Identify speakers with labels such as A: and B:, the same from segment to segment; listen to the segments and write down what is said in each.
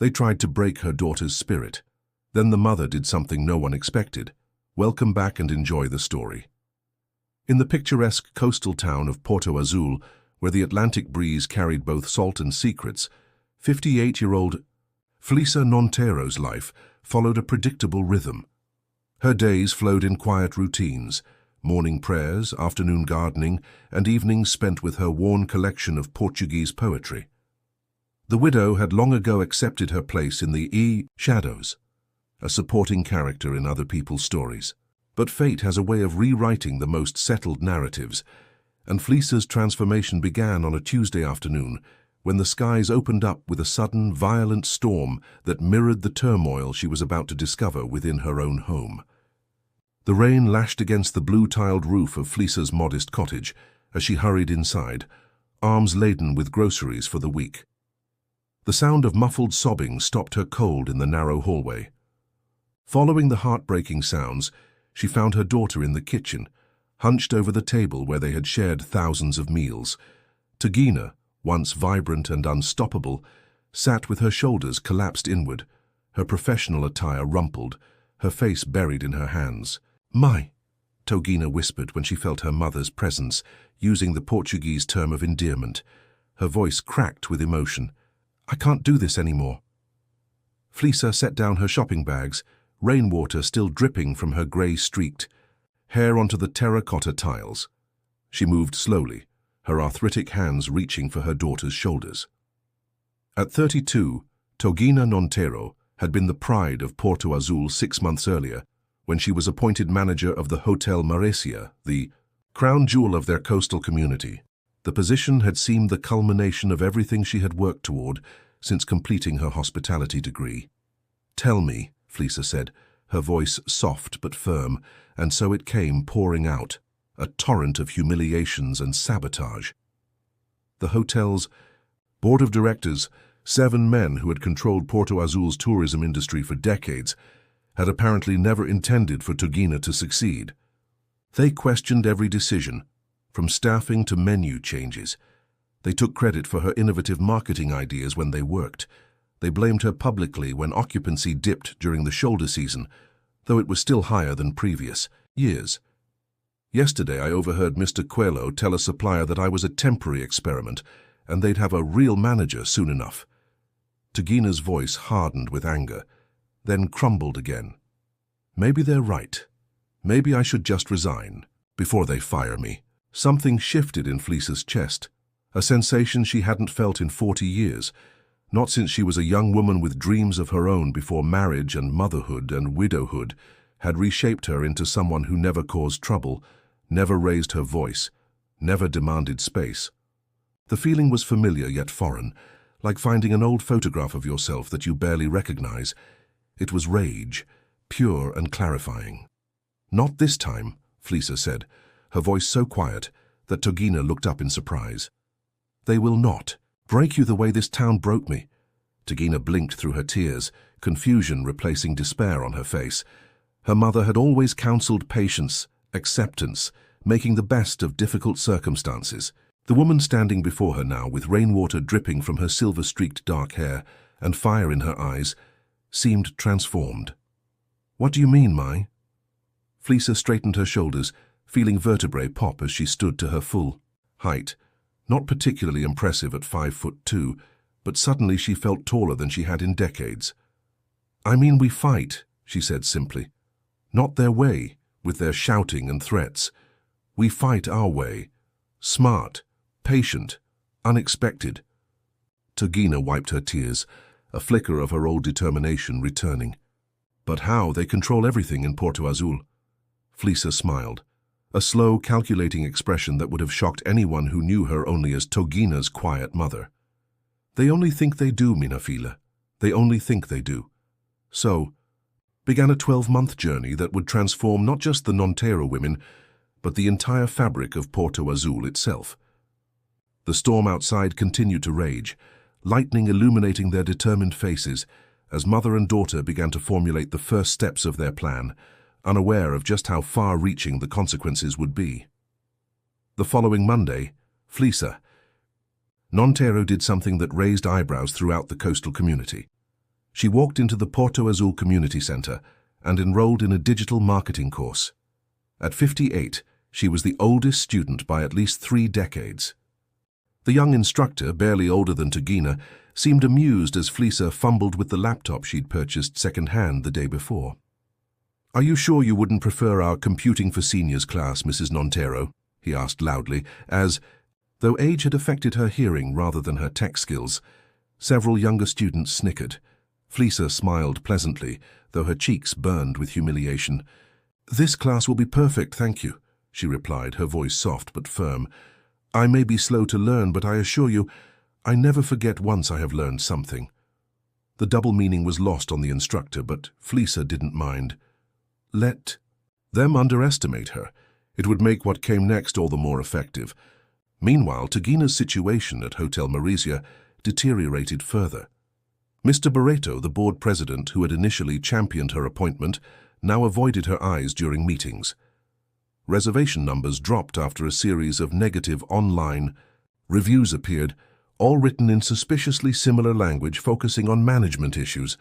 A: They tried to break her daughter's spirit. Then the mother did something no one expected. Welcome back and enjoy the story. In the picturesque coastal town of Porto Azul, where the Atlantic breeze carried both salt and secrets, 58-year-old Felisa Montero's life followed a predictable rhythm. Her days flowed in quiet routines, morning prayers, afternoon gardening, and evenings spent with her worn collection of Portuguese poetry. The widow had long ago accepted her place in the shadows, a supporting character in other people's stories. But fate has a way of rewriting the most settled narratives, and Felisa's transformation began on a Tuesday afternoon when the skies opened up with a sudden, violent storm that mirrored the turmoil she was about to discover within her own home. The rain lashed against the blue-tiled roof of Felisa's modest cottage as she hurried inside, arms laden with groceries for the week. The sound of muffled sobbing stopped her cold in the narrow hallway. Following the heartbreaking sounds, she found her daughter in the kitchen, hunched over the table where they had shared thousands of meals. Tagina, once vibrant and unstoppable, sat with her shoulders collapsed inward, her professional attire rumpled, her face buried in her hands. "My," Togina whispered when she felt her mother's presence, using the Portuguese term of endearment. Her voice cracked with emotion. "I can't do this anymore." Felisa set down her shopping bags, rainwater still dripping from her grey-streaked hair onto the terracotta tiles. She moved slowly, her arthritic hands reaching for her daughter's shoulders. At 32, Togina Montero had been the pride of Porto Azul 6 months earlier, when she was appointed manager of the Hotel Maresia, the crown jewel of their coastal community. The position had seemed the culmination of everything she had worked toward since completing her hospitality degree. "Tell me," Felisa said, her voice soft but firm, and so it came pouring out, a torrent of humiliations and sabotage. The hotel's board of directors, 7 men who had controlled Porto Azul's tourism industry for decades, had apparently never intended for Togina to succeed. They questioned every decision, from staffing to menu changes. They took credit for her innovative marketing ideas when they worked. They blamed her publicly when occupancy dipped during the shoulder season, though it was still higher than previous years. "Yesterday I overheard Mr. Coelho tell a supplier that I was a temporary experiment, and they'd have a real manager soon enough." Togina's voice hardened with anger, then crumbled again. "Maybe they're right. Maybe I should just resign, before they fire me." Something shifted in Felisa's chest, a sensation she hadn't felt in 40 years, not since she was a young woman with dreams of her own before marriage and motherhood and widowhood had reshaped her into someone who never caused trouble, never raised her voice, never demanded space. The feeling was familiar yet foreign, like finding an old photograph of yourself that you barely recognize. It was rage, pure and clarifying. "Not this time," Felisa said, her voice so quiet that Togina looked up in surprise. "They will not break you the way this town broke me." Togina blinked through her tears, confusion replacing despair on her face. Her mother had always counseled patience, acceptance, making the best of difficult circumstances. The woman standing before her now, with rainwater dripping from her silver-streaked dark hair and fire in her eyes, seemed transformed. "What do you mean, Mai?" Felisa straightened her shoulders, feeling vertebrae pop as she stood to her full height. Not particularly impressive at 5'2", but suddenly she felt taller than she had in decades. "I mean, we fight," she said simply. "Not their way, with their shouting and threats. We fight our way. Smart, patient, unexpected." Togina wiped her tears, a flicker of her old determination returning. "But how? They control everything in Porto Azul." Felisa smiled, a slow, calculating expression that would have shocked anyone who knew her only as Togina's quiet mother. "They only think they do, Mina Fila. They only think they do." So began a 12-month journey that would transform not just the Montero women, but the entire fabric of Porto Azul itself. The storm outside continued to rage, lightning illuminating their determined faces as mother and daughter began to formulate the first steps of their plan, unaware of just how far-reaching the consequences would be. The following Monday, Felisa Montero did something that raised eyebrows throughout the coastal community. She walked into the Porto Azul Community Center and enrolled in a digital marketing course. At 58, she was the oldest student by at least 3 decades. The young instructor, barely older than Tugina, seemed amused as Fleecer fumbled with the laptop she'd purchased second-hand the day before. "Are you sure you wouldn't prefer our Computing for Seniors class, Mrs. Nontero?" he asked loudly, as, though age had affected her hearing rather than her tech skills, several younger students snickered. Fleecer smiled pleasantly, though her cheeks burned with humiliation. "This class will be perfect, thank you," she replied, her voice soft but firm. "I may be slow to learn, but I assure you, I never forget once I have learned something." The double meaning was lost on the instructor, but Fleecer didn't mind. Let them underestimate her. It would make what came next all the more effective. Meanwhile, Tugina's situation at Hotel Marisia deteriorated further. Mr. Barreto, the board president who had initially championed her appointment, now avoided her eyes during meetings. Reservation numbers dropped after a series of negative online reviews appeared, all written in suspiciously similar language focusing on management issues.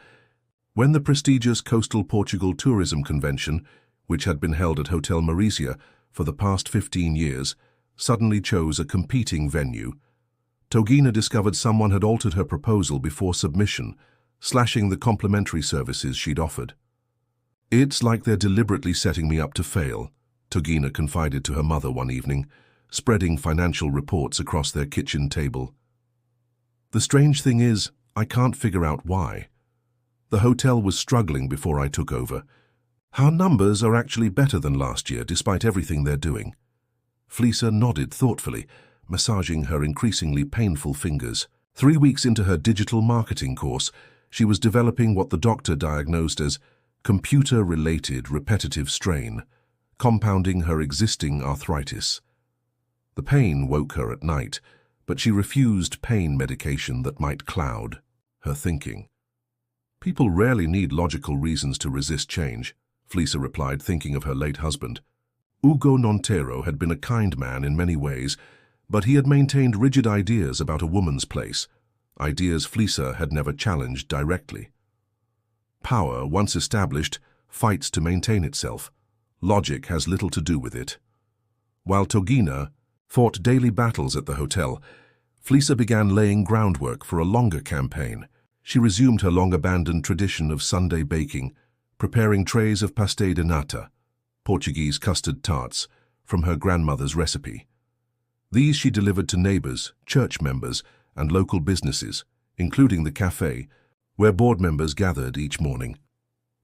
A: When the prestigious Coastal Portugal Tourism Convention, which had been held at Hotel Marisia for the past 15 years, suddenly chose a competing venue, Tugina discovered someone had altered her proposal before submission, slashing the complimentary services she'd offered. "It's like they're deliberately setting me up to fail," Tugina confided to her mother one evening, spreading financial reports across their kitchen table. "The strange thing is, I can't figure out why. The hotel was struggling before I took over. Our numbers are actually better than last year, despite everything they're doing." Fleecer nodded thoughtfully, massaging her increasingly painful fingers. 3 weeks into her digital marketing course, she was developing what the doctor diagnosed as computer-related repetitive strain, compounding her existing arthritis. The pain woke her at night, but she refused pain medication that might cloud her thinking. "People rarely need logical reasons to resist change," Fleecer replied, thinking of her late husband. Hugo Nontero had been a kind man in many ways, but he had maintained rigid ideas about a woman's place, ideas Fleecer had never challenged directly. Power, once established, fights to maintain itself. Logic has little to do with it. While Tugina fought daily battles at the hotel, Fleecer began laying groundwork for a longer campaign. She resumed her long-abandoned tradition of Sunday baking, preparing trays of pastel de nata, Portuguese custard tarts, from her grandmother's recipe. These she delivered to neighbors, church members, and local businesses, including the cafe, where board members gathered each morning.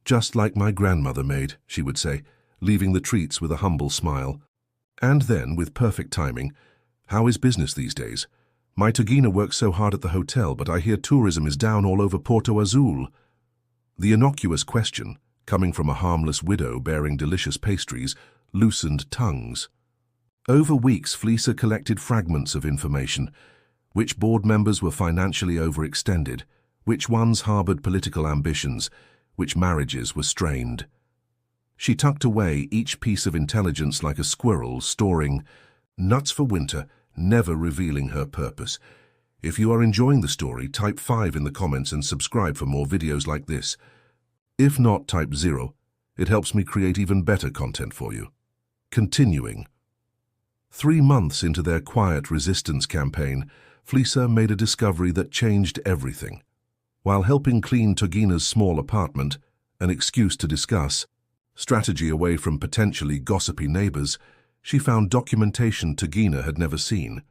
A: "Just like my grandmother made," she would say, leaving the treats with a humble smile. And then, with perfect timing, "How is business these days? My Tugina works so hard at the hotel, but I hear tourism is down all over Porto Azul." The innocuous question, coming from a harmless widow bearing delicious pastries, loosened tongues. Over weeks, Fleecer collected fragments of information. Which board members were financially overextended, which ones harbored political ambitions, which marriages were strained. She tucked away each piece of intelligence like a squirrel, storing nuts for winter, never revealing her purpose. If you are enjoying the story, type 5 in the comments and subscribe for more videos like this. If not, type 0. It helps me create even better content for you. Continuing. 3 months into their quiet resistance campaign, Fleecer made a discovery that changed everything. While helping clean Tugina's small apartment, an excuse to discuss strategy away from potentially gossipy neighbors, she found documentation Tugina had never seen.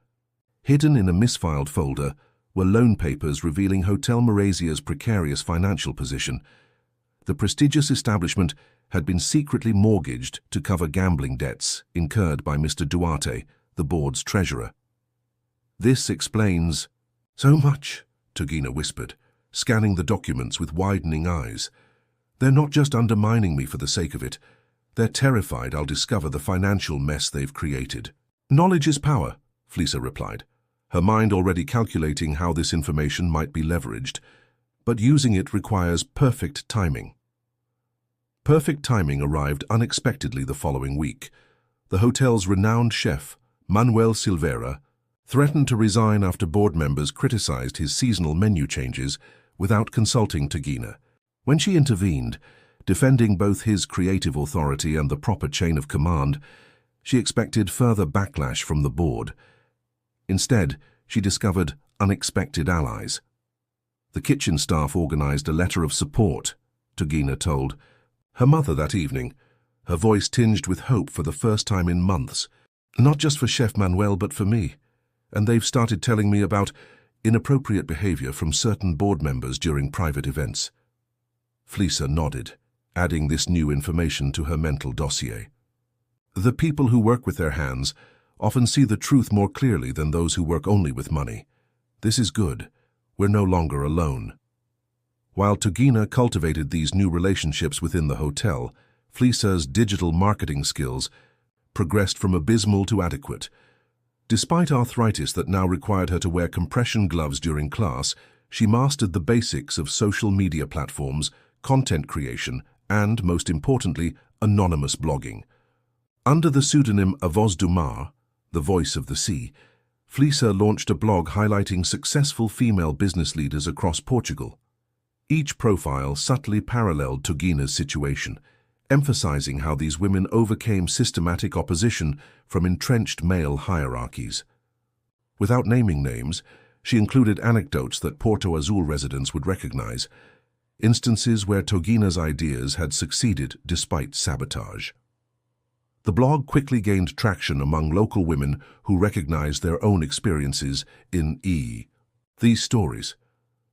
A: Hidden in a misfiled folder were loan papers revealing Hotel Maresia's precarious financial position. The prestigious establishment had been secretly mortgaged to cover gambling debts incurred by Mr. Duarte, the board's treasurer. "This explains so much," Tugina whispered, scanning the documents with widening eyes. "They're not just undermining me for the sake of it. They're terrified I'll discover the financial mess they've created." "Knowledge is power," Fleecer replied, her mind already calculating how this information might be leveraged. But using it requires perfect timing. Perfect timing arrived unexpectedly the following week. The hotel's renowned chef, Manuel Silveira, threatened to resign after board members criticized his seasonal menu changes, without consulting Tagina. When she intervened, defending both his creative authority and the proper chain of command, she expected further backlash from the board. Instead, she discovered unexpected allies. The kitchen staff organized a letter of support, Tagina told her mother that evening, her voice tinged with hope for the first time in months. Not just for Chef Manuel, but for me. And they've started telling me about inappropriate behavior from certain board members during private events. Fleeca nodded, adding this new information to her mental dossier. The people who work with their hands often see the truth more clearly than those who work only with money. This is good. We're no longer alone. While Tagina cultivated these new relationships within the hotel, Fleeca's digital marketing skills progressed from abysmal to adequate. Despite arthritis that now required her to wear compression gloves during class, she mastered the basics of social media platforms, content creation, and, most importantly, anonymous blogging. Under the pseudonym A Voz do Mar, the voice of the sea, Fleeca launched a blog highlighting successful female business leaders across Portugal. Each profile subtly paralleled Tagina's situation, emphasizing how these women overcame systematic opposition from entrenched male hierarchies. Without naming names, she included anecdotes that Porto Azul residents would recognize, instances where Tagina's ideas had succeeded despite sabotage. The blog quickly gained traction among local women who recognized their own experiences in these stories.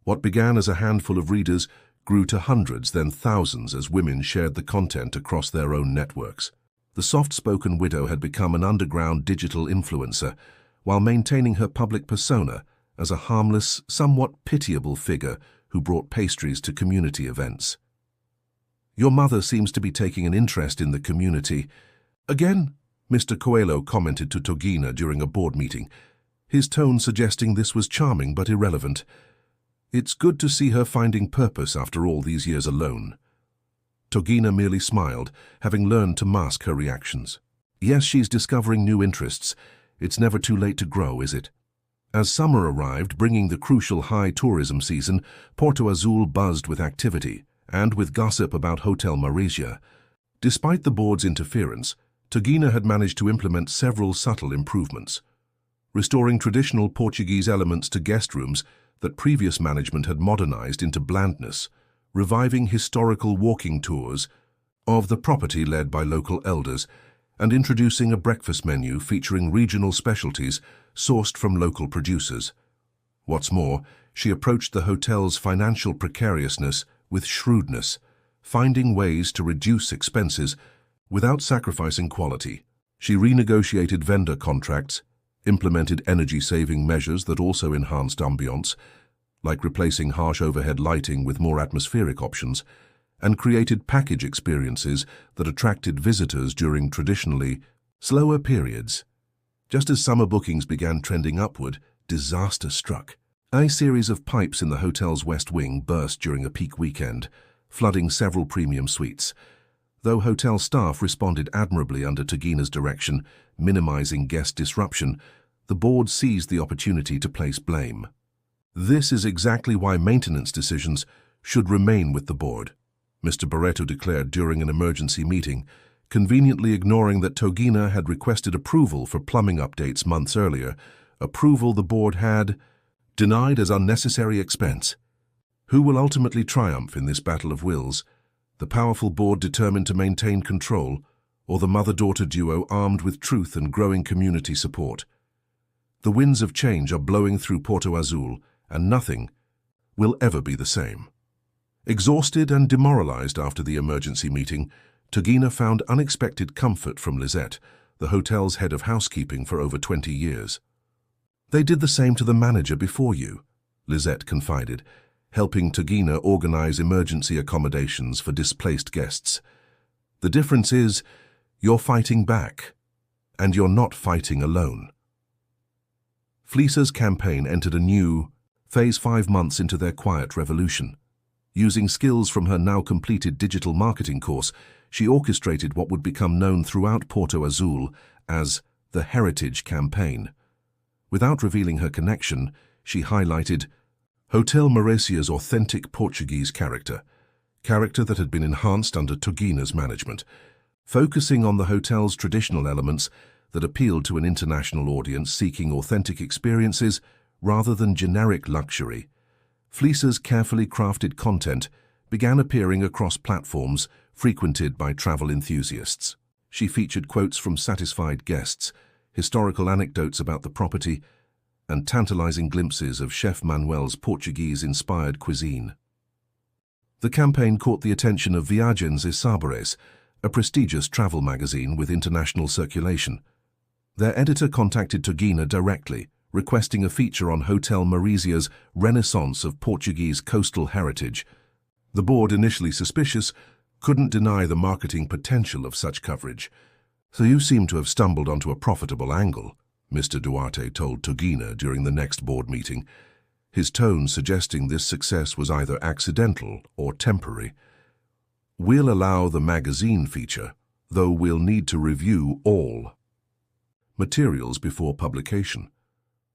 A: What began as a handful of readers grew to hundreds, then thousands, as women shared the content across their own networks. The soft-spoken widow had become an underground digital influencer, while maintaining her public persona as a harmless, somewhat pitiable figure who brought pastries to community events. "Your mother seems to be taking an interest in the community." "Again?" Mr. Coelho commented to Tagina during a board meeting, his tone suggesting this was charming but irrelevant. "It's good to see her finding purpose after all these years alone." Tagina merely smiled, having learned to mask her reactions. "Yes, she's discovering new interests. It's never too late to grow, is it?" As summer arrived, bringing the crucial high tourism season, Porto Azul buzzed with activity and with gossip about Hotel Marisia. Despite the board's interference, Tagina had managed to implement several subtle improvements, restoring traditional Portuguese elements to guest rooms that previous management had modernized into blandness, reviving historical walking tours of the property led by local elders, and introducing a breakfast menu featuring regional specialties sourced from local producers. What's more, she approached the hotel's financial precariousness with shrewdness, finding ways to reduce expenses without sacrificing quality. She renegotiated vendor contracts, implemented energy-saving measures that also enhanced ambiance, like replacing harsh overhead lighting with more atmospheric options, and created package experiences that attracted visitors during traditionally slower periods. Just as summer bookings began trending upward, disaster struck. A series of pipes in the hotel's west wing burst during a peak weekend, flooding several premium suites. Though hotel staff responded admirably under Tagina's direction, minimizing guest disruption, the board seized the opportunity to place blame. "This is exactly why maintenance decisions should remain with the board," Mr. Barreto declared during an emergency meeting, conveniently ignoring that Tagina had requested approval for plumbing updates months earlier, approval the board had denied as unnecessary expense. Who will ultimately triumph in this battle of wills? The powerful board determined to maintain control, or the mother-daughter duo armed with truth and growing community support? The winds of change are blowing through Porto Azul, and nothing will ever be the same. Exhausted and demoralized after the emergency meeting, Tagina found unexpected comfort from Lisette, the hotel's head of housekeeping for over 20 years. "They did the same to the manager before you," Lisette confided, helping Tagina organize emergency accommodations for displaced guests. "The difference is, you're fighting back, and you're not fighting alone." Fleeca's campaign entered a new phase 5 months into their quiet revolution. Using skills from her now-completed digital marketing course, she orchestrated what would become known throughout Porto Azul as the Heritage Campaign. Without revealing her connection, she highlighted Hotel Maurecia's authentic Portuguese character that had been enhanced under Tugina's management, focusing on the hotel's traditional elements that appealed to an international audience seeking authentic experiences rather than generic luxury. Flisa's carefully crafted content began appearing across platforms frequented by travel enthusiasts. She featured quotes from satisfied guests, historical anecdotes about the property, and tantalizing glimpses of Chef Manuel's Portuguese-inspired cuisine. The campaign caught the attention of Viagens e Saberes, a prestigious travel magazine with international circulation. Their editor contacted Tugina directly, requesting a feature on Hotel Maurecia's renaissance of Portuguese coastal heritage. The board, initially suspicious, couldn't deny the marketing potential of such coverage. "So you seem to have stumbled onto a profitable angle," Mr. Duarte told Tugina during the next board meeting, his tone suggesting this success was either accidental or temporary. "We'll allow the magazine feature, though we'll need to review all materials before publication."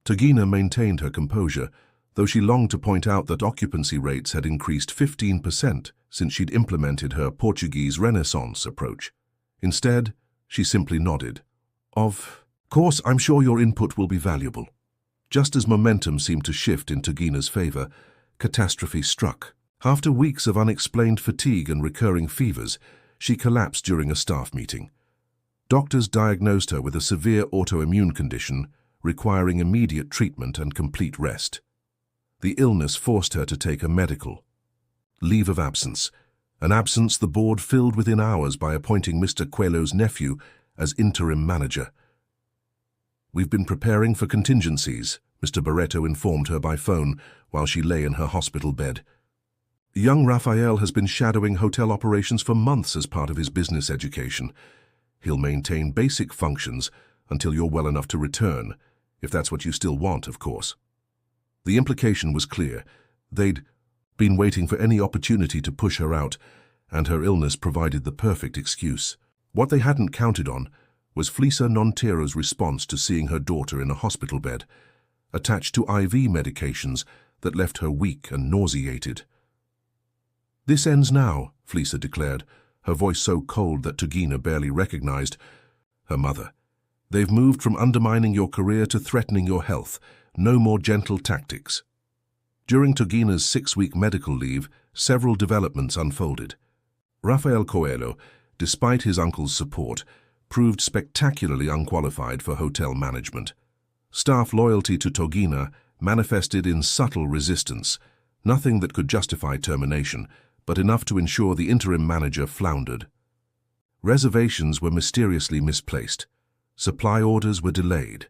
A: Tugina maintained her composure, though she longed to point out that occupancy rates had increased 15% since she'd implemented her Portuguese Renaissance approach. Instead, she simply nodded. "Of course, I'm sure your input will be valuable." Just as momentum seemed to shift in Tugina's favor, catastrophe struck. After weeks of unexplained fatigue and recurring fevers, she collapsed during a staff meeting. Doctors diagnosed her with a severe autoimmune condition requiring immediate treatment and complete rest. The illness forced her to take a medical leave of absence, an absence the board filled within hours by appointing Mr. Coelho's nephew as interim manager. "We've been preparing for contingencies," Mr. Barreto informed her by phone while she lay in her hospital bed. "Young Rafael has been shadowing hotel operations for months as part of his business education. He'll maintain basic functions until you're well enough to return, if that's what you still want, of course." The implication was clear. They'd been waiting for any opportunity to push her out, and her illness provided the perfect excuse. What they hadn't counted on was Flisa Nontero's response to seeing her daughter in a hospital bed, attached to IV medications that left her weak and nauseated. "This ends now," Flisa declared, her voice so cold that Tugina barely recognized her mother. "They've moved from undermining your career to threatening your health. No more gentle tactics." During Tugina's 6-week medical leave, several developments unfolded. Rafael Coelho, despite his uncle's support, proved spectacularly unqualified for hotel management. Staff loyalty to Tugina manifested in subtle resistance, nothing that could justify termination, but enough to ensure the interim manager floundered. Reservations were mysteriously misplaced. Supply orders were delayed.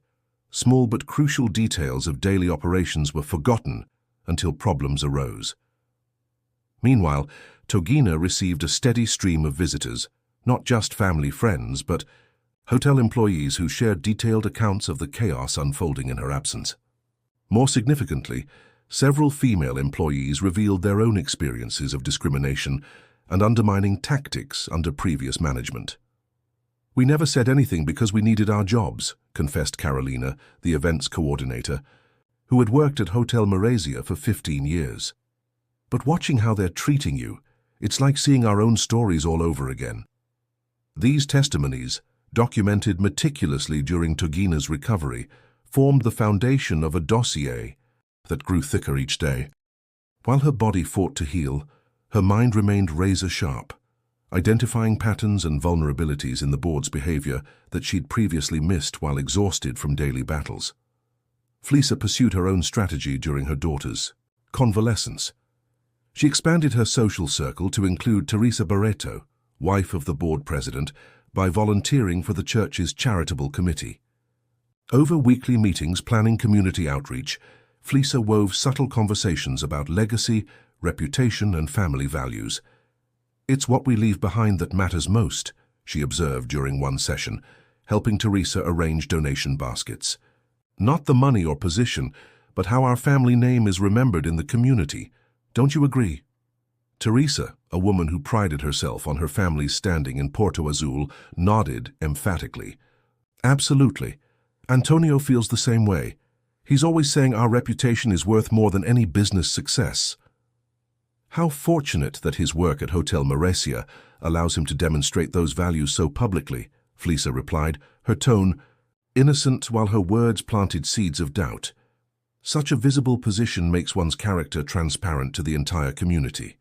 A: Small but crucial details of daily operations were forgotten until problems arose. Meanwhile, Tugina received a steady stream of visitors, not just family friends, but hotel employees who shared detailed accounts of the chaos unfolding in her absence. More significantly, several female employees revealed their own experiences of discrimination and undermining tactics under previous management. "We never said anything because we needed our jobs," confessed Carolina, the events coordinator, who had worked at Hotel Maurecia for 15 years. "But watching how they're treating you, it's like seeing our own stories all over again." These testimonies, documented meticulously during Tugina's recovery, formed the foundation of a dossier that grew thicker each day. While her body fought to heal, her mind remained razor-sharp, identifying patterns and vulnerabilities in the board's behavior that she'd previously missed while exhausted from daily battles. Flisa pursued her own strategy during her daughter's convalescence. She expanded her social circle to include Teresa Barreto, wife of the board president, by volunteering for the church's charitable committee. Over weekly meetings planning community outreach, Flisa wove subtle conversations about legacy, reputation, and family values. "It's what we leave behind that matters most," she observed during one session, helping Teresa arrange donation baskets. "Not the money or position, but how our family name is remembered in the community. Don't you agree?" Teresa, a woman who prided herself on her family's standing in Porto Azul, nodded emphatically. "Absolutely. Antonio feels the same way. He's always saying our reputation is worth more than any business success. How fortunate that his work at Hotel Maresia allows him to demonstrate those values so publicly, Fleisa replied, her tone innocent while her words planted seeds of doubt. Such a visible position makes one's character transparent to the entire community.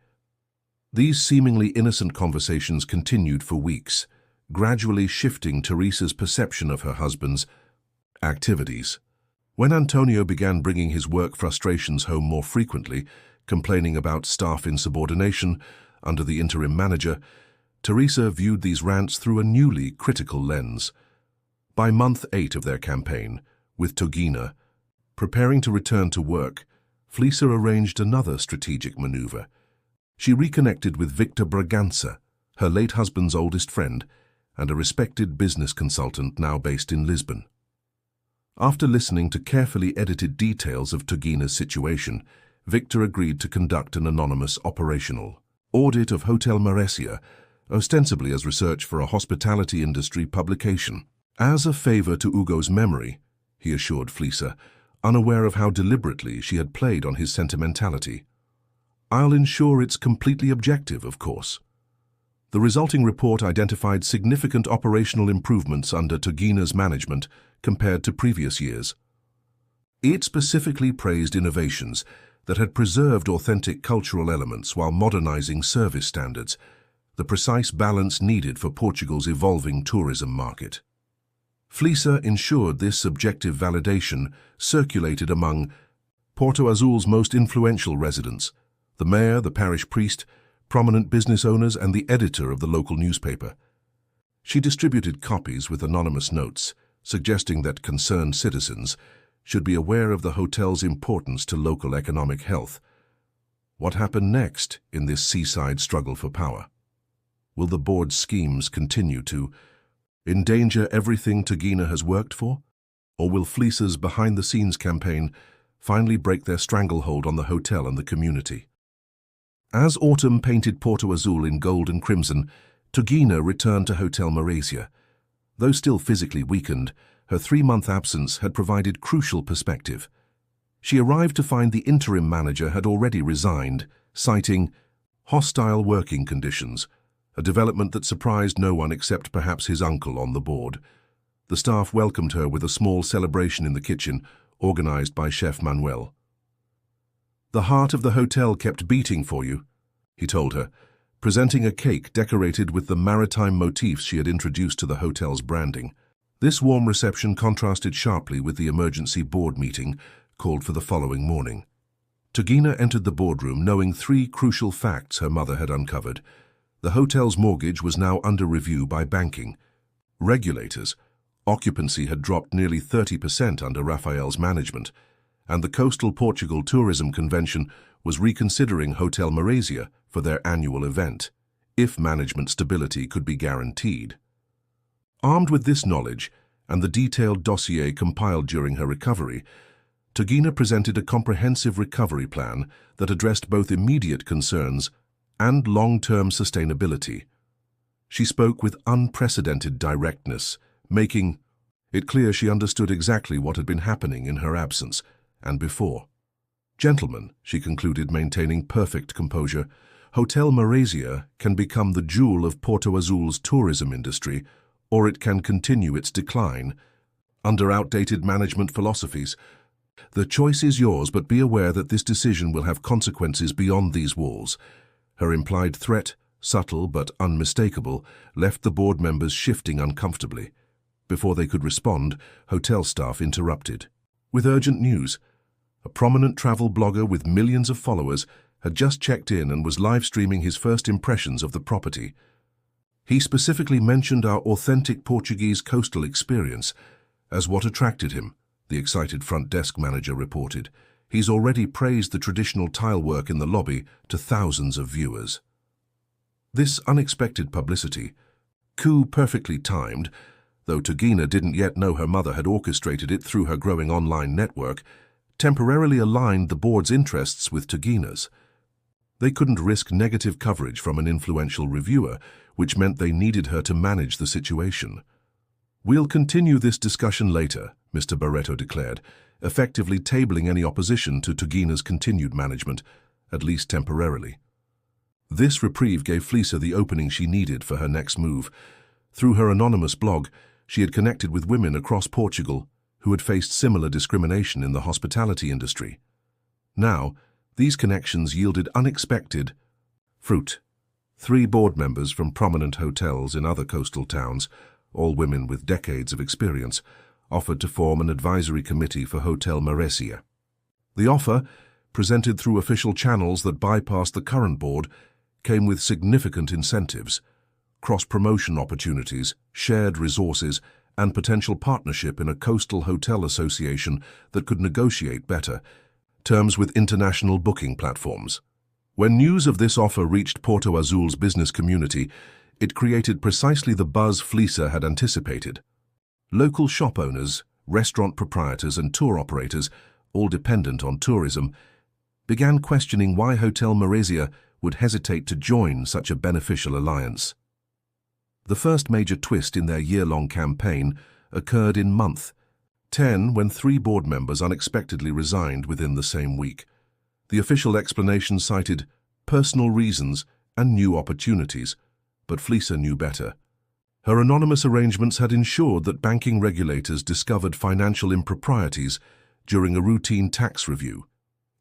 A: These seemingly innocent conversations continued for weeks, gradually shifting Teresa's perception of her husband's activities. When Antonio began bringing his work frustrations home more frequently, complaining about staff insubordination under the interim manager, Teresa viewed these rants through a newly critical lens. By month 8 of their campaign, with Togina preparing to return to work, Fleisa arranged another strategic maneuver. She reconnected with Victor Bragança, her late husband's oldest friend, and a respected business consultant now based in Lisbon. After listening to carefully edited details of Togina's situation, Victor agreed to conduct an anonymous operational audit of Hotel Maresia, ostensibly as research for a hospitality industry publication. As a favor to Hugo's memory, he assured Fleisa, unaware of how deliberately she had played on his sentimentality. I'll ensure it's completely objective, of course. The resulting report identified significant operational improvements under Togina's management compared to previous years. It specifically praised innovations that had preserved authentic cultural elements while modernizing service standards, the precise balance needed for Portugal's evolving tourism market. Fleisa ensured this subjective validation circulated among Porto Azul's most influential residents, the mayor, the parish priest, prominent business owners, and the editor of the local newspaper. She distributed copies with anonymous notes, suggesting that concerned citizens should be aware of the hotel's importance to local economic health. What happened next in this seaside struggle for power? Will the board's schemes continue to endanger everything Togina has worked for? Or will Fleisa's behind-the-scenes campaign finally break their stranglehold on the hotel and the community? As autumn painted Porto Azul in gold and crimson, Togina returned to Hotel Maresia. Though still physically weakened, her 3-month absence had provided crucial perspective. She arrived to find the interim manager had already resigned, citing hostile working conditions, a development that surprised no one except perhaps his uncle on the board. The staff welcomed her with a small celebration in the kitchen, organized by Chef Manuel. "The heart of the hotel kept beating for you," he told her, presenting a cake decorated with the maritime motifs she had introduced to the hotel's branding. This warm reception contrasted sharply with the emergency board meeting called for the following morning. Togina entered the boardroom knowing 3 crucial facts her mother had uncovered. The hotel's mortgage was now under review by banking regulators. Occupancy had dropped nearly 30% under Rafael's management, and the Coastal Portugal Tourism Convention was reconsidering Hotel Maresia for their annual event, if management stability could be guaranteed. Armed with this knowledge and the detailed dossier compiled during her recovery, Togina presented a comprehensive recovery plan that addressed both immediate concerns and long-term sustainability. She spoke with unprecedented directness, making it clear she understood exactly what had been happening in her absence and before. "Gentlemen," she concluded, maintaining perfect composure, "Hotel Maresia can become the jewel of Porto Azul's tourism industry, or it can continue its decline under outdated management philosophies. The choice is yours, but be aware that this decision will have consequences beyond these walls." Her implied threat, subtle but unmistakable, left the board members shifting uncomfortably. Before they could respond, hotel staff interrupted with urgent news. A prominent travel blogger with millions of followers had just checked in and was live-streaming his first impressions of the property. He specifically mentioned our authentic Portuguese coastal experience as what attracted him, the excited front desk manager reported. He's already praised the traditional tile work in the lobby to thousands of viewers. This unexpected publicity, perfectly timed, though Togina didn't yet know her mother had orchestrated it through her growing online network, temporarily aligned the board's interests with Togina's. They couldn't risk negative coverage from an influential reviewer, which meant they needed her to manage the situation. "We'll continue this discussion later," Mr. Barreto declared, effectively tabling any opposition to Tugina's continued management, at least temporarily. This reprieve gave Fleecer the opening she needed for her next move. Through her anonymous blog, she had connected with women across Portugal who had faced similar discrimination in the hospitality industry. Now, these connections yielded unexpected fruit. 3 board members from prominent hotels in other coastal towns, all women with decades of experience, offered to form an advisory committee for Hotel Maresia. The offer, presented through official channels that bypassed the current board, came with significant incentives: cross-promotion opportunities, shared resources, and potential partnership in a coastal hotel association that could negotiate better terms with international booking platforms. When news of this offer reached Porto Azul's business community, it created precisely the buzz Fleecer had anticipated. Local shop owners, restaurant proprietors, and tour operators, all dependent on tourism, began questioning why Hotel Maresia would hesitate to join such a beneficial alliance. The first major twist in their year-long campaign occurred in month 10 when 3 board members unexpectedly resigned within the same week. The official explanation cited personal reasons and new opportunities, but Fleecer knew better. Her anonymous arrangements had ensured that banking regulators discovered financial improprieties during a routine tax review,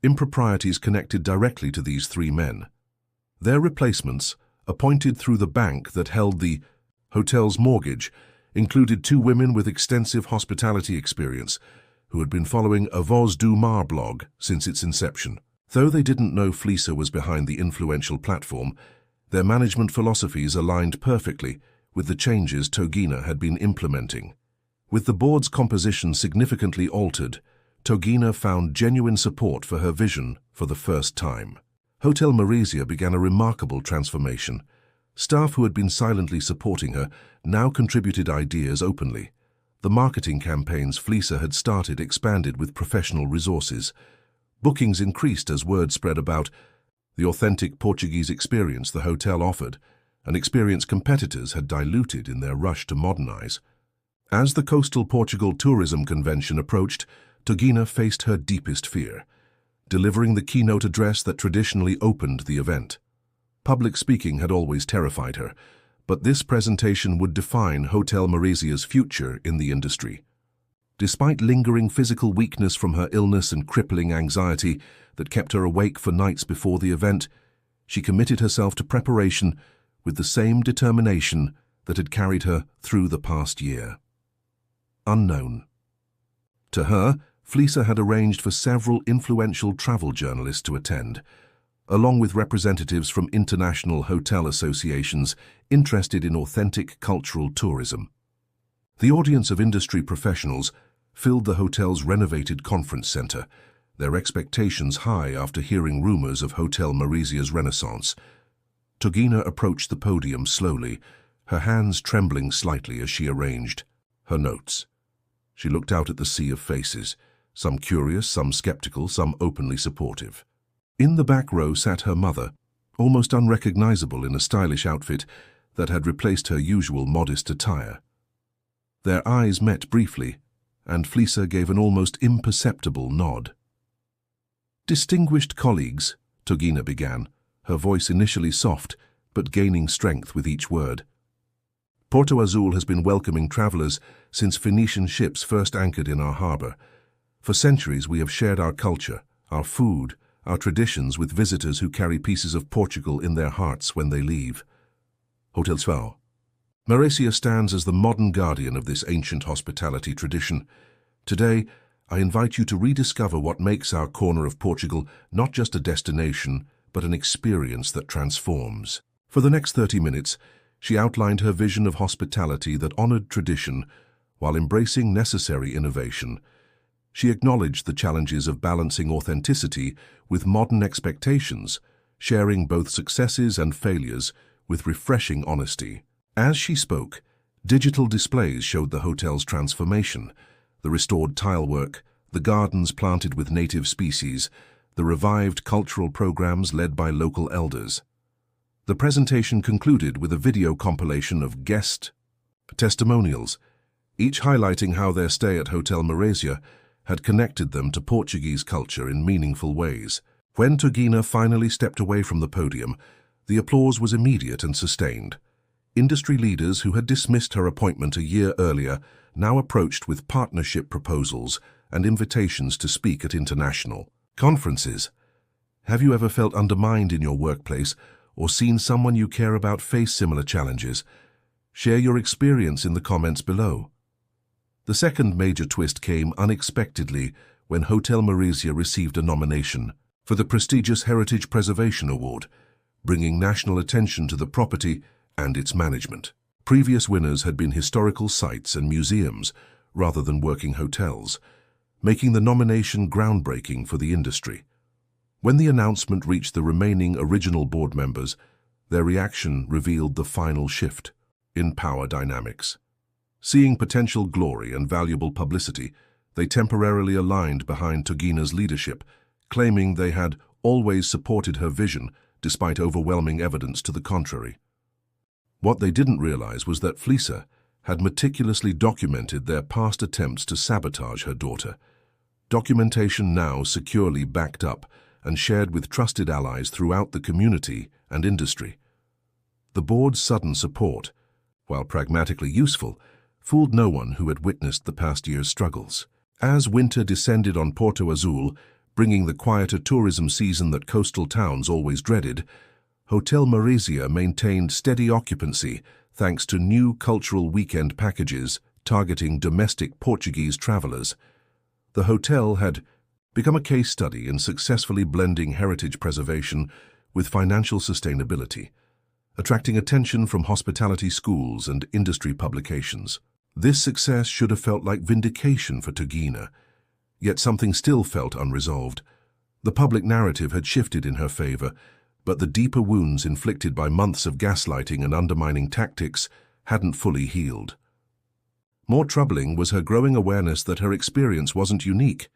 A: improprieties connected directly to these 3 men. Their replacements, appointed through the bank that held the hotel's mortgage, included 2 women with extensive hospitality experience who had been following a Voz do Mar blog since its inception. Though they didn't know Fleecer was behind the influential platform, their management philosophies aligned perfectly with the changes Tugina had been implementing. With the board's composition significantly altered, Tugina found genuine support for her vision for the first time. Hotel Maresia began a remarkable transformation. Staff who had been silently supporting her now contributed ideas openly. The marketing campaigns Fleecer had started expanded with professional resources. Bookings increased as word spread about the authentic Portuguese experience the hotel offered, an experience competitors had diluted in their rush to modernize. As the Coastal Portugal Tourism Convention approached, Tugina faced her deepest fear: delivering the keynote address that traditionally opened the event. Public speaking had always terrified her, but this presentation would define Hotel Maresia's future in the industry. Despite lingering physical weakness from her illness and crippling anxiety that kept her awake for nights before the event, she committed herself to preparation with the same determination that had carried her through the past year. Unknown. To her, Fleecer had arranged for several influential travel journalists to attend, along with representatives from international hotel associations interested in authentic cultural tourism. The audience of industry professionals filled the hotel's renovated conference center, their expectations high after hearing rumors of Hotel Maresia's renaissance. Tugina approached the podium slowly, her hands trembling slightly as she arranged her notes. She looked out at the sea of faces, some curious, some skeptical, some openly supportive. In the back row sat her mother, almost unrecognizable in a stylish outfit that had replaced her usual modest attire. Their eyes met briefly, and Fleecer gave an almost imperceptible nod. "Distinguished colleagues," Tugina began, her voice initially soft, but gaining strength with each word. "Porto Azul has been welcoming travelers since Phoenician ships first anchored in our harbor. For centuries we have shared our culture, our food, our traditions with visitors who carry pieces of Portugal in their hearts when they leave. Hotel Svao. Maresia stands as the modern guardian of this ancient hospitality tradition. Today, I invite you to rediscover what makes our corner of Portugal not just a destination, but an experience that transforms." For the next 30 minutes, she outlined her vision of hospitality that honored tradition while embracing necessary innovation. She acknowledged the challenges of balancing authenticity with modern expectations, sharing both successes and failures with refreshing honesty. As she spoke, digital displays showed the hotel's transformation: the restored tilework, the gardens planted with native species, the revived cultural programs led by local elders. The presentation concluded with a video compilation of guest testimonials, each highlighting how their stay at Hotel Maresia had connected them to Portuguese culture in meaningful ways. When Tugina finally stepped away from the podium, the applause was immediate and sustained. Industry leaders who had dismissed her appointment a year earlier now approached with partnership proposals and invitations to speak at international conferences. Have you ever felt undermined in your workplace or seen someone you care about face similar challenges? Share your experience in the comments below. The second major twist came unexpectedly when Hotel Maurícia received a nomination for the prestigious Heritage Preservation Award, bringing national attention to the property and its management. Previous winners had been historical sites and museums rather than working hotels, making the nomination groundbreaking for the industry. When the announcement reached the remaining original board members, their reaction revealed the final shift in power dynamics. Seeing potential glory and valuable publicity, they temporarily aligned behind Tugina's leadership, claiming they had always supported her vision despite overwhelming evidence to the contrary. What they didn't realize was that Fleisa had meticulously documented their past attempts to sabotage her daughter, documentation now securely backed up and shared with trusted allies throughout the community and industry. The board's sudden support, while pragmatically useful, fooled no one who had witnessed the past year's struggles. As winter descended on Porto Azul, bringing the quieter tourism season that coastal towns always dreaded, Hotel Maurícia maintained steady occupancy thanks to new cultural weekend packages targeting domestic Portuguese travelers. The hotel had become a case study in successfully blending heritage preservation with financial sustainability, attracting attention from hospitality schools and industry publications. This success should have felt like vindication for Tugina, yet something still felt unresolved. The public narrative had shifted in her favor, but the deeper wounds inflicted by months of gaslighting and undermining tactics hadn't fully healed. More troubling was her growing awareness that her experience wasn't unique.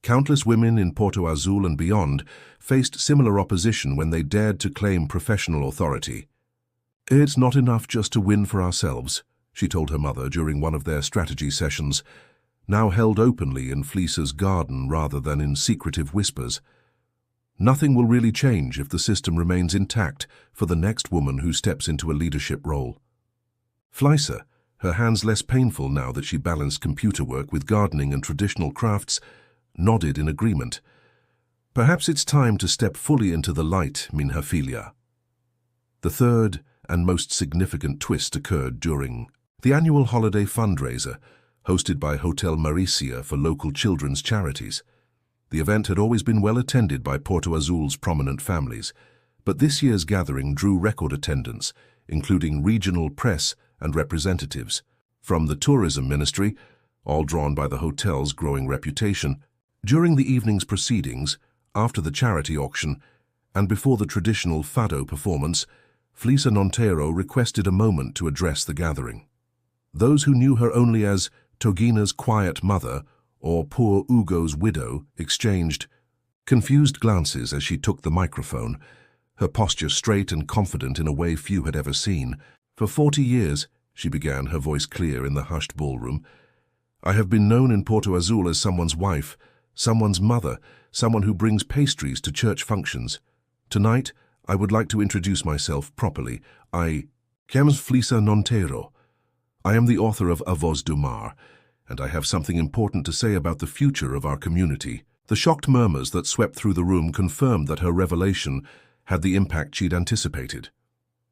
A: Countless women in Porto Azul and beyond faced similar opposition when they dared to claim professional authority. "It's not enough just to win for ourselves," she told her mother during one of their strategy sessions, now held openly in Fleisa's garden rather than in secretive whispers. "Nothing will really change if the system remains intact for the next woman who steps into a leadership role." Fleisa, her hands less painful now that she balanced computer work with gardening and traditional crafts, nodded in agreement. "Perhaps it's time to step fully into the light, minha filha." The third and most significant twist occurred during the annual holiday fundraiser hosted by Hotel Maurícia for local children's charities. The event had always been well attended by Porto Azul's prominent families, but this year's gathering drew record attendance, including regional press and representatives from the tourism ministry, all drawn by the hotel's growing reputation. During the evening's proceedings, after the charity auction, and before the traditional fado performance, Fleisa Monteiro requested a moment to address the gathering. Those who knew her only as Tugina's quiet mother or poor Hugo's widow exchanged confused glances as she took the microphone, her posture straight and confident in a way few had ever seen. "For 40 years, she began, her voice clear in the hushed ballroom, "I have been known in Porto Azul as someone's wife, someone's mother, someone who brings pastries to church functions. Tonight, I would like to introduce myself properly. I am Fleisa Monteiro. I am the author of A Voz do Mar, and I have something important to say about the future of our community." The shocked murmurs that swept through the room confirmed that her revelation had the impact she'd anticipated.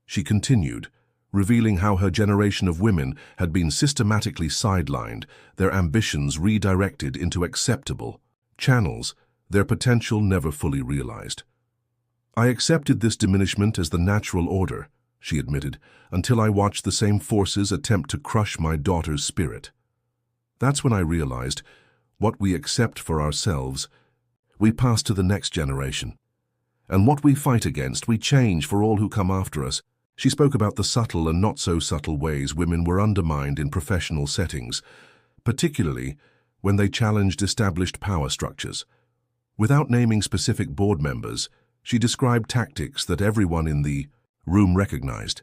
A: She continued, revealing how her generation of women had been systematically sidelined, their ambitions redirected into acceptable channels, their potential never fully realized. "I accepted this diminishment as the natural order," she admitted, "until I watched the same forces attempt to crush my daughter's spirit. That's when I realized what we accept for ourselves, we pass to the next generation. And what we fight against, we change for all who come after us." She spoke about the subtle and not-so-subtle ways women were undermined in professional settings, particularly when they challenged established power structures. Without naming specific board members, she described tactics that everyone in the room recognized,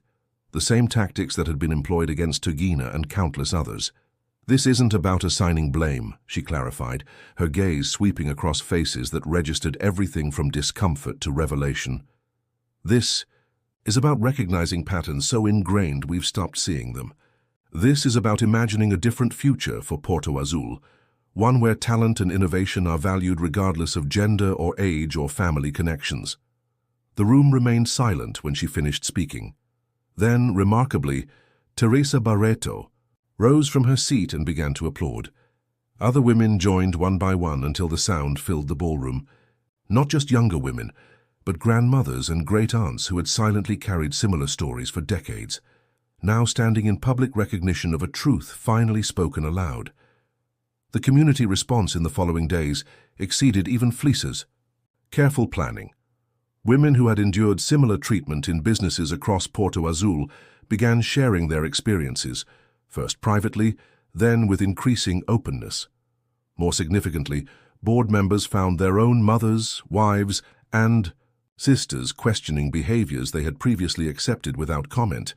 A: the same tactics that had been employed against Tugina and countless others. "This isn't about assigning blame," she clarified, her gaze sweeping across faces that registered everything from discomfort to revelation. "This is about recognizing patterns so ingrained we've stopped seeing them. This is about imagining a different future for Porto Azul, one where talent and innovation are valued regardless of gender or age or family connections." The room remained silent when she finished speaking. Then, remarkably, Teresa Barreto rose from her seat and began to applaud. Other women joined one by one until the sound filled the ballroom. Not just younger women, but grandmothers and great-aunts who had silently carried similar stories for decades, now standing in public recognition of a truth finally spoken aloud. The community response in the following days exceeded even Fleeca's. Careful planning. Women who had endured similar treatment in businesses across Porto Azul began sharing their experiences, first privately, then with increasing openness. More significantly, board members found their own mothers, wives, and sisters questioning behaviors they had previously accepted without comment.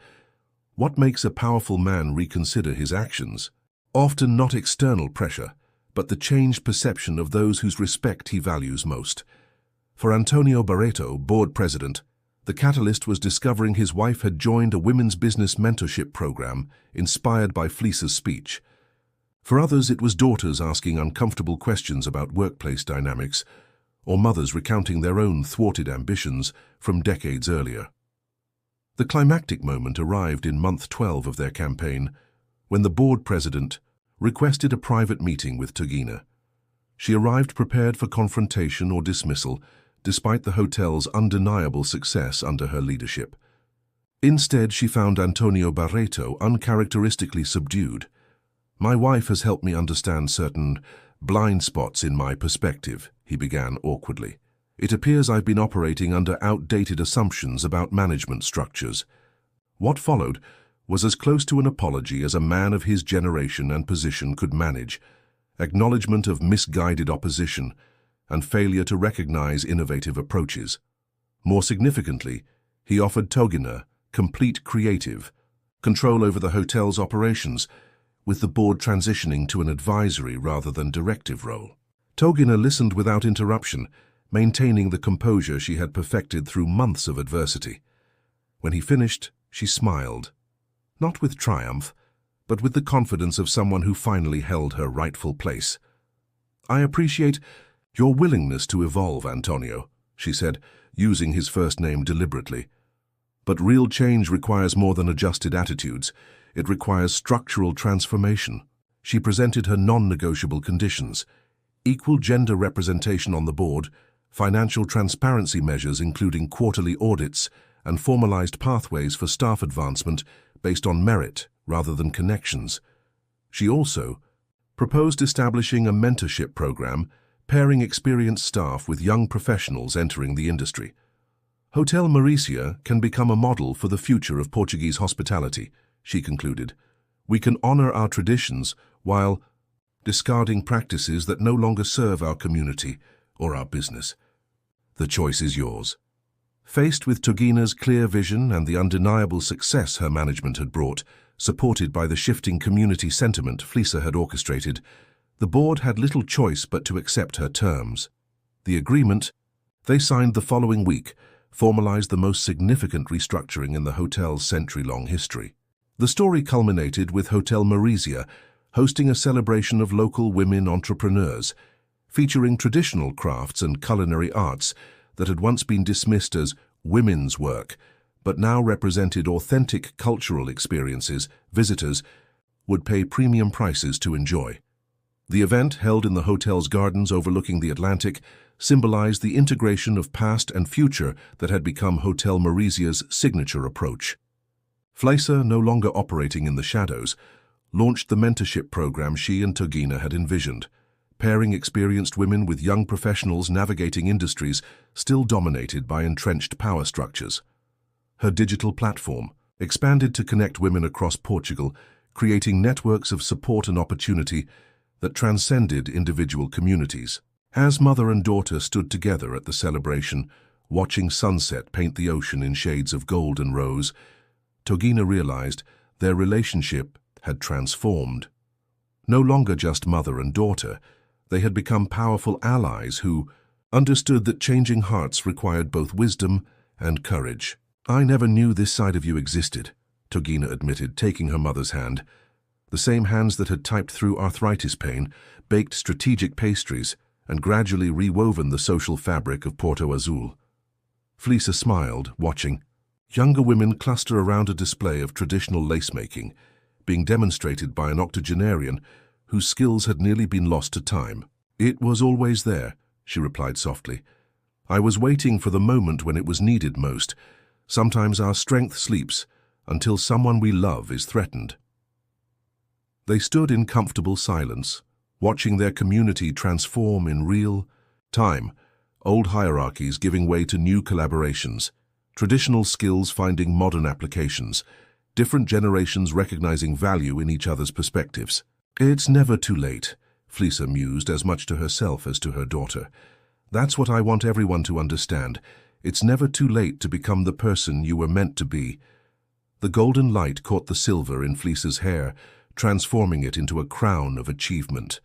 A: What makes a powerful man reconsider his actions? Often not external pressure, but the changed perception of those whose respect he values most. For Antonio Barreto, board president, the catalyst was discovering his wife had joined a women's business mentorship program inspired by Fleeca's speech. For others, it was daughters asking uncomfortable questions about workplace dynamics, or mothers recounting their own thwarted ambitions from decades earlier. The climactic moment arrived in month 12 of their campaign, when the board president requested a private meeting with Togina. She arrived prepared for confrontation or dismissal, despite the hotel's undeniable success under her leadership. Instead, she found Antonio Barreto uncharacteristically subdued. "My wife has helped me understand certain blind spots in my perspective," he began awkwardly. "It appears I've been operating under outdated assumptions about management structures." What followed was as close to an apology as a man of his generation and position could manage, acknowledgement of misguided opposition, and failure to recognize innovative approaches. More significantly, he offered Togina complete creative control over the hotel's operations, with the board transitioning to an advisory rather than directive role. Togina listened without interruption, maintaining the composure she had perfected through months of adversity. When he finished, she smiled, not with triumph, but with the confidence of someone who finally held her rightful place. "I appreciate your willingness to evolve, Antonio," she said, using his first name deliberately. "But real change requires more than adjusted attitudes. It requires structural transformation." She presented her non-negotiable conditions: equal gender representation on the board, financial transparency measures including quarterly audits, and formalized pathways for staff advancement based on merit rather than connections. She also proposed establishing a mentorship program, pairing experienced staff with young professionals entering the industry. "Hotel Mauricia can become a model for the future of Portuguese hospitality," she concluded. "We can honor our traditions while discarding practices that no longer serve our community or our business. The choice is yours." Faced with Togina's clear vision and the undeniable success her management had brought, supported by the shifting community sentiment Fleeca had orchestrated, the board had little choice but to accept her terms. The agreement they signed the following week formalized the most significant restructuring in the hotel's century-long history. The story culminated with Hotel Mauricia hosting a celebration of local women entrepreneurs, featuring traditional crafts and culinary arts that had once been dismissed as women's work, but now represented authentic cultural experiences visitors would pay premium prices to enjoy. The event, held in the hotel's gardens overlooking the Atlantic, symbolized the integration of past and future that had become Hotel Mauricia's signature approach. Fleeca, no longer operating in the shadows, launched the mentorship program she and Togina had envisioned, pairing experienced women with young professionals navigating industries still dominated by entrenched power structures. Her digital platform expanded to connect women across Portugal, creating networks of support and opportunity that transcended individual communities. As mother and daughter stood together at the celebration, watching sunset paint the ocean in shades of gold and rose, Togina realized their relationship had transformed. No longer just mother and daughter, they had become powerful allies who understood that changing hearts required both wisdom and courage. "I never knew this side of you existed," Togina admitted, taking her mother's hand. The same hands that had typed through arthritis pain, baked strategic pastries, and gradually rewoven the social fabric of Porto Azul. Felisa smiled, watching. Younger women cluster around a display of traditional lace-making, being demonstrated by an octogenarian whose skills had nearly been lost to time. "It was always there," she replied softly. "I was waiting for the moment when it was needed most. Sometimes our strength sleeps until someone we love is threatened." They stood in comfortable silence, watching their community transform in real time, old hierarchies giving way to new collaborations, traditional skills finding modern applications, different generations recognizing value in each other's perspectives. "It's never too late," Felisa mused as much to herself as to her daughter. "That's what I want everyone to understand. It's never too late to become the person you were meant to be." The golden light caught the silver in Felisa's hair, transforming it into a crown of achievement.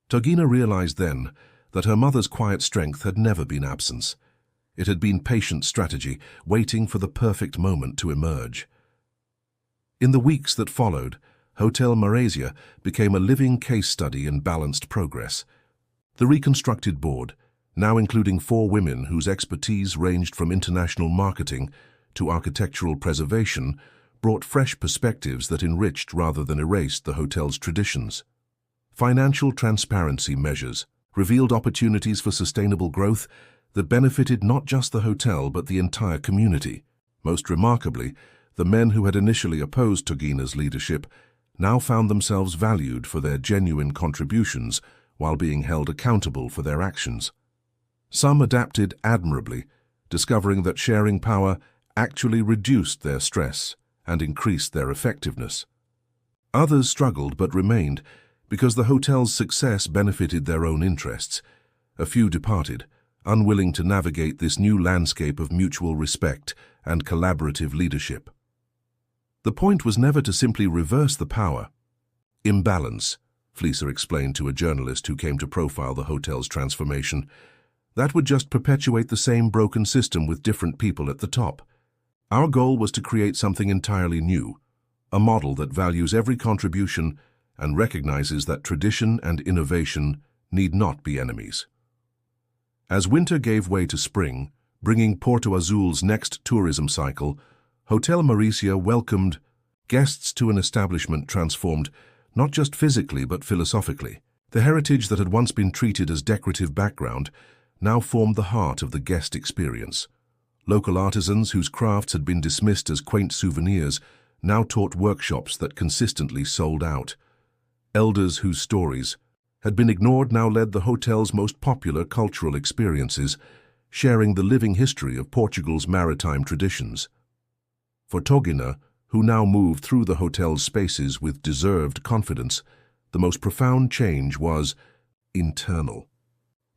A: Togina realized then that her mother's quiet strength had never been absence. It had been patient strategy, waiting for the perfect moment to emerge. In the weeks that followed, Hotel Mauresia became a living case study in balanced progress. The reconstructed board, now including 4 women whose expertise ranged from international marketing to architectural preservation, brought fresh perspectives that enriched rather than erased the hotel's traditions. Financial transparency measures revealed opportunities for sustainable growth that benefited not just the hotel but the entire community. Most remarkably, the men who had initially opposed Togina's leadership now found themselves valued for their genuine contributions while being held accountable for their actions. Some adapted admirably, discovering that sharing power actually reduced their stress and increased their effectiveness. Others struggled but remained because the hotel's success benefited their own interests. A few departed, unwilling to navigate this new landscape of mutual respect and collaborative leadership. The point was never to simply reverse the power imbalance, Felisa explained to a journalist who came to profile the hotel's transformation. That would just perpetuate the same broken system with different people at the top. Our goal was to create something entirely new, a model that values every contribution and recognizes that tradition and innovation need not be enemies. As winter gave way to spring, bringing Porto Azul's next tourism cycle, Hotel Mauresia welcomed guests to an establishment transformed not just physically but philosophically. The heritage that had once been treated as decorative background now formed the heart of the guest experience. Local artisans whose crafts had been dismissed as quaint souvenirs now taught workshops that consistently sold out. Elders whose stories had been ignored now led the hotel's most popular cultural experiences, sharing the living history of Portugal's maritime traditions. For Togina, who now moved through the hotel's spaces with deserved confidence, the most profound change was internal.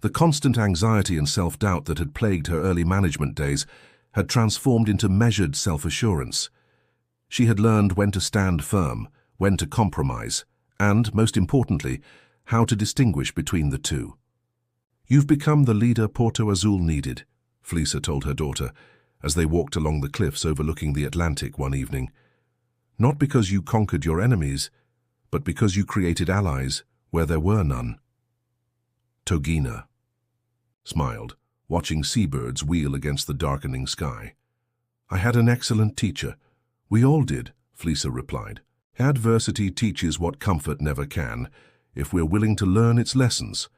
A: The constant anxiety and self-doubt that had plagued her early management days had transformed into measured self-assurance. She had learned when to stand firm, when to compromise, and, most importantly, how to distinguish between the two. "You've become the leader Porto Azul needed," Felisa told her daughter, as they walked along the cliffs overlooking the Atlantic one evening. "Not because you conquered your enemies, but because you created allies where there were none." Togina smiled, watching seabirds wheel against the darkening sky. "I had an excellent teacher." "We all did," Felisa replied. "Adversity teaches what comfort never can, if we're willing to learn its lessons."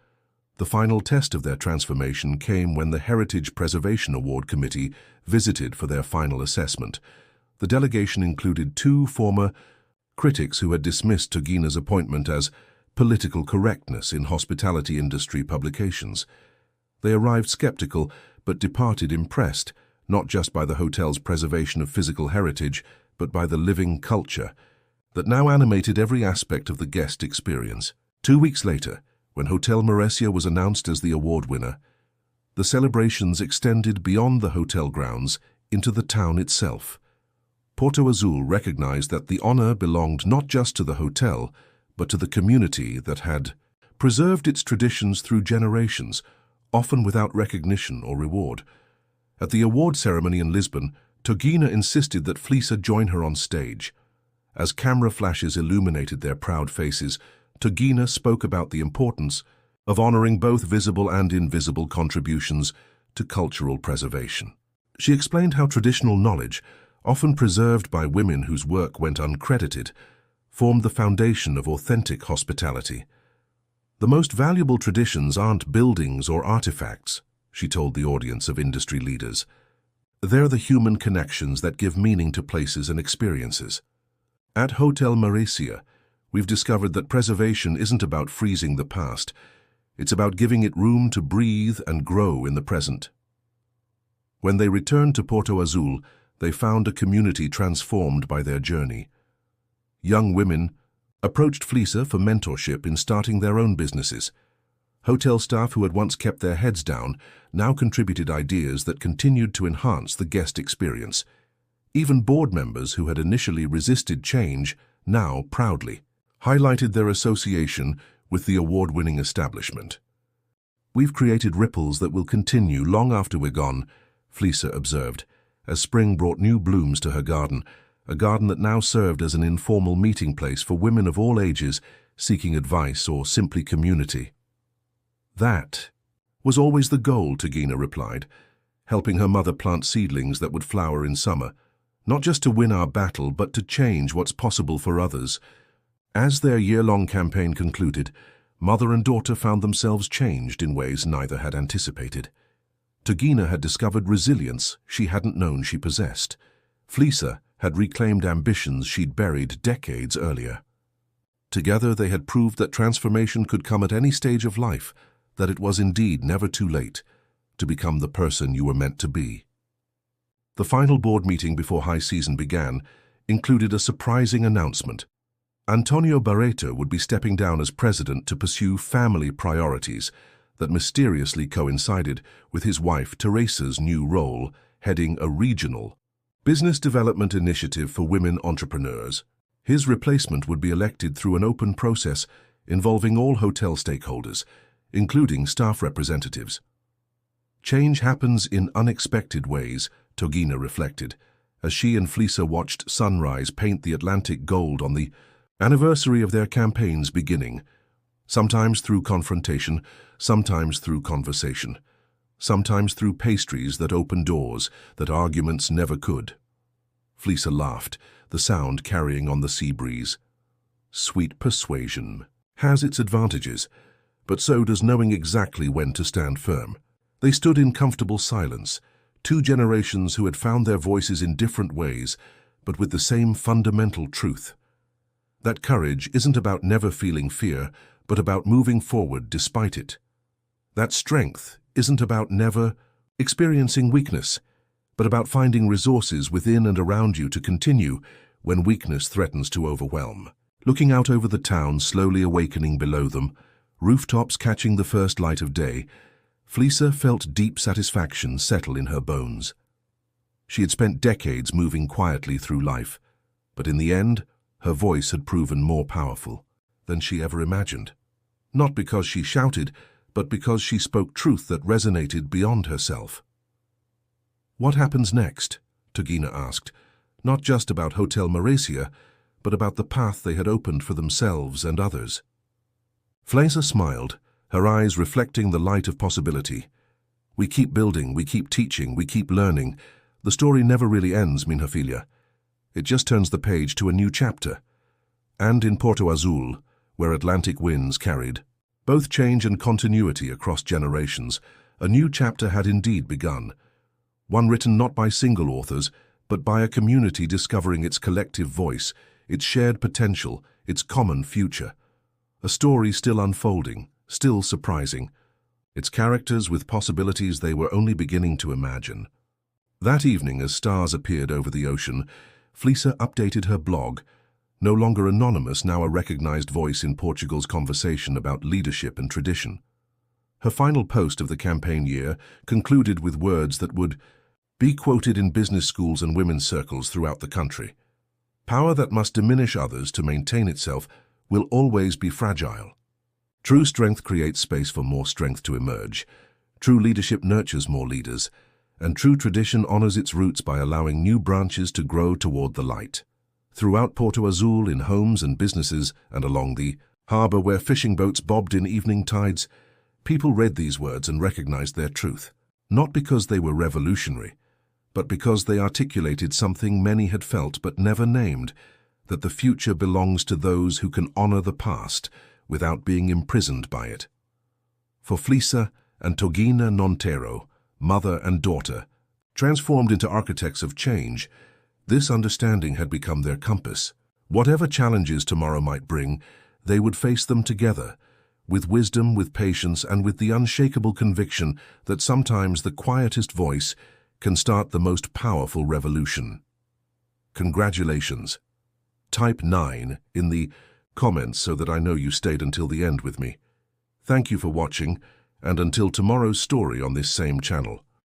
A: The final test of their transformation came when the Heritage Preservation Award Committee visited for their final assessment. The delegation included 2 former critics who had dismissed Togina's appointment as political correctness in hospitality industry publications. They arrived skeptical but departed impressed, not just by the hotel's preservation of physical heritage, but by the living culture that now animated every aspect of the guest experience. 2 weeks later, when Hotel Mauresia was announced as the award winner, the celebrations extended beyond the hotel grounds into the town itself. Porto Azul recognized that the honor belonged not just to the hotel, but to the community that had preserved its traditions through generations, often without recognition or reward. At the award ceremony in Lisbon, Togina insisted that Fleisa join her on stage. As camera flashes illuminated their proud faces, Togina spoke about the importance of honoring both visible and invisible contributions to cultural preservation. She explained how traditional knowledge, often preserved by women whose work went uncredited, formed the foundation of authentic hospitality. The most valuable traditions aren't buildings or artifacts, she told the audience of industry leaders. They're the human connections that give meaning to places and experiences. At Hotel Maresia, we've discovered that preservation isn't about freezing the past. It's about giving it room to breathe and grow in the present. When they returned to Porto Azul, they found a community transformed by their journey. Young women approached Fleisa for mentorship in starting their own businesses. Hotel staff who had once kept their heads down now contributed ideas that continued to enhance the guest experience. Even board members who had initially resisted change now proudly highlighted their association with the award-winning establishment. "We've created ripples that will continue long after we're gone," Fleisa observed, as spring brought new blooms to her garden, a garden that now served as an informal meeting place for women of all ages seeking advice or simply community. "That was always the goal," Togina replied, helping her mother plant seedlings that would flower in summer, not just to win our battle, but to change what's possible for others. As their year-long campaign concluded, mother and daughter found themselves changed in ways neither had anticipated. Togina had discovered resilience she hadn't known she possessed. Fleisa had reclaimed ambitions she'd buried decades earlier. Together they had proved that transformation could come at any stage of life, that it was indeed never too late to become the person you were meant to be. The final board meeting before high season began included a surprising announcement. Antonio Barreto would be stepping down as president to pursue family priorities that mysteriously coincided with his wife Teresa's new role heading a regional business development initiative for women entrepreneurs. His replacement would be elected through an open process involving all hotel stakeholders, including staff representatives. Change happens in unexpected ways, Togina reflected, as she and Fleisa watched sunrise paint the Atlantic gold on the anniversary of their campaign's beginning, sometimes through confrontation, sometimes through conversation, sometimes through pastries that open doors that arguments never could. Fleisa laughed, the sound carrying on the sea breeze. Sweet persuasion has its advantages, but so does knowing exactly when to stand firm. They stood in comfortable silence, two generations who had found their voices in different ways, but with the same fundamental truth. That courage isn't about never feeling fear, but about moving forward despite it. That strength isn't about never experiencing weakness, but about finding resources within and around you to continue when weakness threatens to overwhelm. Looking out over the town slowly awakening below them, rooftops catching the first light of day, Fleisa felt deep satisfaction settle in her bones. She had spent decades moving quietly through life, but in the end, her voice had proven more powerful than she ever imagined. Not because she shouted, but because she spoke truth that resonated beyond herself. "What happens next?" Togina asked, not just about Hotel Maresia, but about the path they had opened for themselves and others. Fleisa smiled, her eyes reflecting the light of possibility. "We keep building, we keep teaching, we keep learning. The story never really ends, minha filha. It just turns the page to a new chapter." And in Porto Azul, where Atlantic winds carried both change and continuity across generations, a new chapter had indeed begun. One written not by single authors, but by a community discovering its collective voice, its shared potential, its common future. A story still unfolding, still surprising, its characters with possibilities they were only beginning to imagine. That evening, as stars appeared over the ocean, Fleisa updated her blog, no longer anonymous, now a recognized voice in Portugal's conversation about leadership and tradition. Her final post of the campaign year concluded with words that would be quoted in business schools and women's circles throughout the country. "Power that must diminish others to maintain itself will always be fragile. True strength creates space for more strength to emerge. True leadership nurtures more leaders, and true tradition honors its roots by allowing new branches to grow toward the light. Throughout Porto Azul, in homes and businesses, and along the harbor where fishing boats bobbed in evening tides, people read these words and recognized their truth, not because they were revolutionary, but because they articulated something many had felt but never named, that the future belongs to those who can honor the past without being imprisoned by it. For Flisa and Togina Nontero, mother and daughter, transformed into architects of change, this understanding had become their compass. Whatever challenges tomorrow might bring, they would face them together, with wisdom, with patience, and with the unshakable conviction that sometimes the quietest voice can start the most powerful revolution. Congratulations. Type 9 in the comments so that I know you stayed until the end with me. Thank you for watching, and until tomorrow's story on this same channel.